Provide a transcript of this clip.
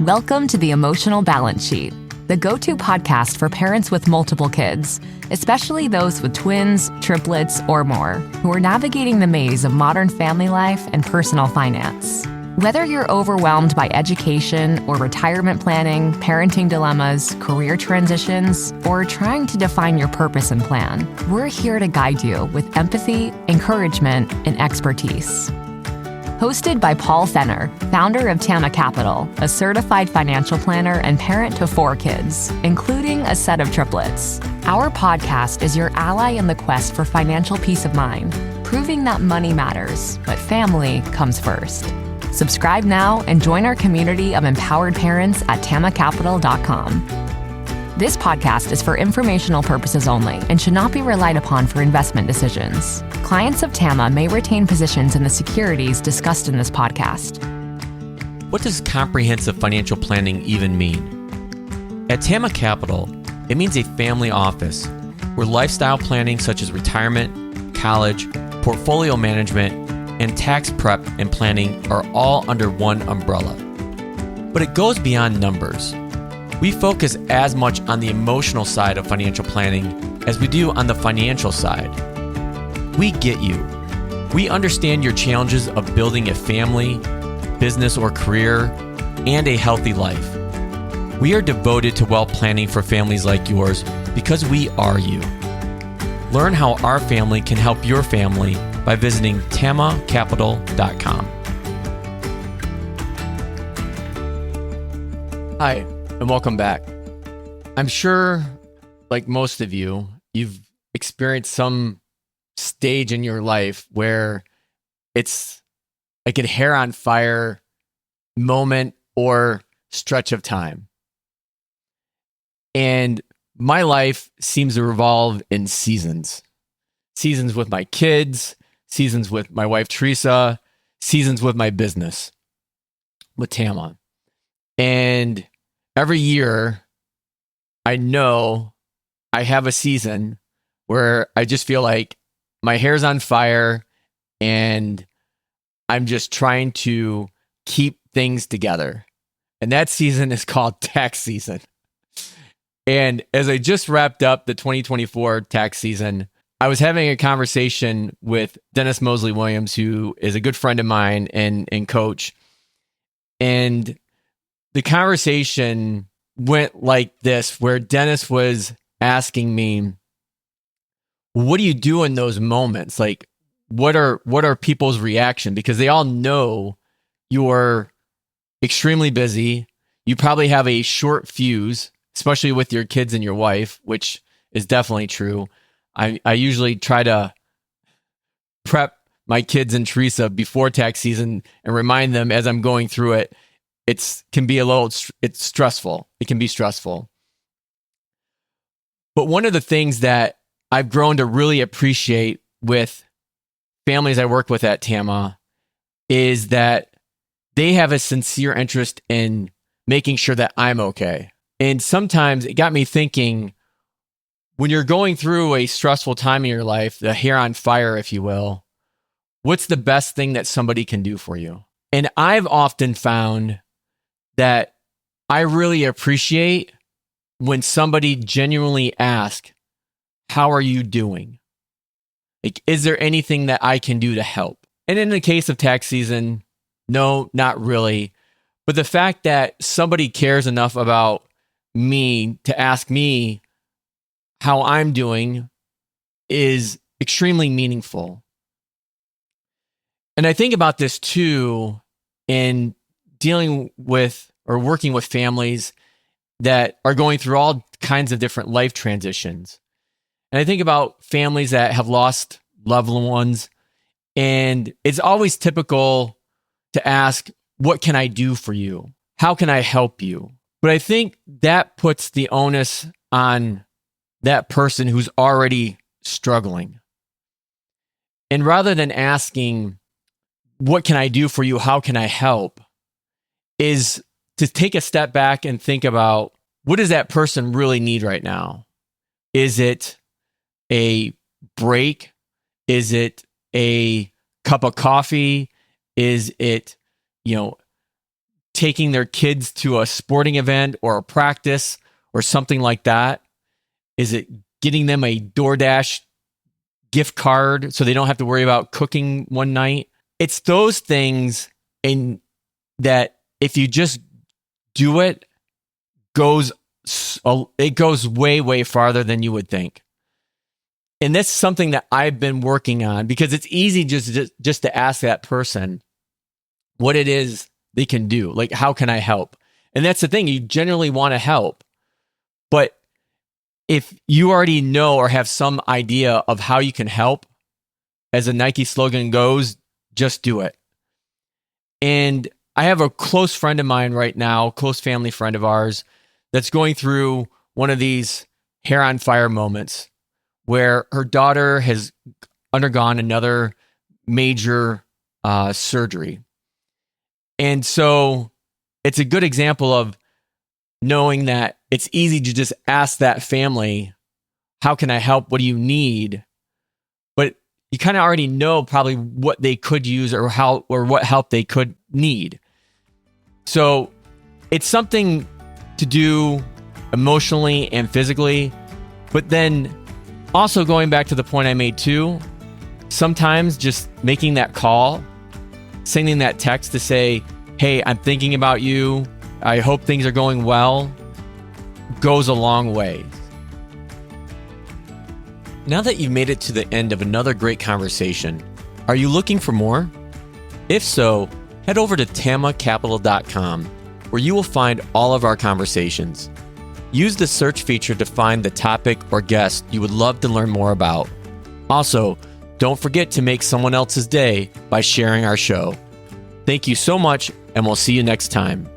Welcome to the Emotional Balance Sheet, the go-to podcast for parents with multiple kids, especially those with twins, triplets, or more, who are navigating the maze of modern family life and personal finance. Whether you're overwhelmed by education or retirement planning, parenting dilemmas, career transitions, or trying to define your purpose and plan, we're here to guide you with empathy, encouragement, and expertise. Hosted by Paul Fenner, founder of Tama Capital, a certified financial planner and parent to 4 kids, including a set of triplets. Our podcast is your ally in the quest for financial peace of mind, proving that money matters, but family comes first. Subscribe now and join our community of empowered parents at tamacapital.com. This podcast is for informational purposes only and should not be relied upon for investment decisions. Clients of Tama may retain positions in the securities discussed in this podcast. What does comprehensive financial planning even mean? At Tama Capital, it means a family office where lifestyle planning such as retirement, college, portfolio management, and tax prep and planning are all under one umbrella. But it goes beyond numbers. We focus as much on the emotional side of financial planning as we do on the financial side. We get you. We understand your challenges of building a family, business or career, and a healthy life. We are devoted to wealth planning for families like yours because we are you. Learn how our family can help your family by visiting tamacapital.com. Hi, and welcome back. I'm sure, like most of you, you've experienced some stage in your life where it's like a hair on fire moment or stretch of time. And my life seems to revolve in seasons. Seasons with my kids, seasons with my wife, Teresa, seasons with my business, with Tama. And every year, I know I have a season where I just feel like my hair's on fire and I'm just trying to keep things together. And that season is called tax season. And as I just wrapped up the 2024 tax season, I was having a conversation with Mosley Williams, who is a good friend of mine and coach. And the conversation went like this, where Dennis was asking me, what do you do in those moments? Like, what are people's reaction? Because they all know you're extremely busy. You probably have a short fuse, especially with your kids and your wife, which is definitely true. I usually try to prep my kids and Teresa before tax season and remind them as I'm going through it. It's stressful. It can be stressful. But one of the things that I've grown to really appreciate with families I work with at Tama is that they have a sincere interest in making sure that I'm okay. And sometimes it got me thinking, when you're going through a stressful time in your life, the hair on fire, if you will, what's the best thing that somebody can do for you? And I've often found that I really appreciate when somebody genuinely asks, how are you doing? Like, is there anything that I can do to help? And in the case of tax season, no, not really. But the fact that somebody cares enough about me to ask me how I'm doing is extremely meaningful. And I think about this too in dealing with or working with families that are going through all kinds of different life transitions. And I think about families that have lost loved ones, and it's always typical to ask, what can I do for you? How can I help you? But I think that puts the onus on that person who's already struggling. And rather than asking, what can I do for you? How can I help? Is to take a step back and think about, what does that person really need right now? Is it a break? Is it a cup of coffee? Is it, taking their kids to a sporting event or a practice or something like that? Is it getting them a DoorDash gift card so they don't have to worry about cooking one night? It's those things in that if you just do it, it goes way, way farther than you would think. And that's something that I've been working on, because it's easy just to ask that person what it is they can do. Like, how can I help? And that's the thing. You generally want to help. But if you already know or have some idea of how you can help, as a Nike slogan goes, just do it. And I have a close friend of mine right now, close family friend of ours, that's going through one of these hair on fire moments where her daughter has undergone another major surgery. And so it's a good example of knowing that it's easy to just ask that family, how can I help? What do you need? But you kind of already know probably what they could use or what help they could need. So it's something to do emotionally and physically, but then also going back to the point I made too, sometimes just making that call, sending that text to say, hey, I'm thinking about you, I hope things are going well, goes a long way. Now that you've made it to the end of another great conversation, are you looking for more? If so, head over to tamacapital.com, where you will find all of our conversations. Use the search feature to find the topic or guest you would love to learn more about. Also, don't forget to make someone else's day by sharing our show. Thank you so much, and we'll see you next time.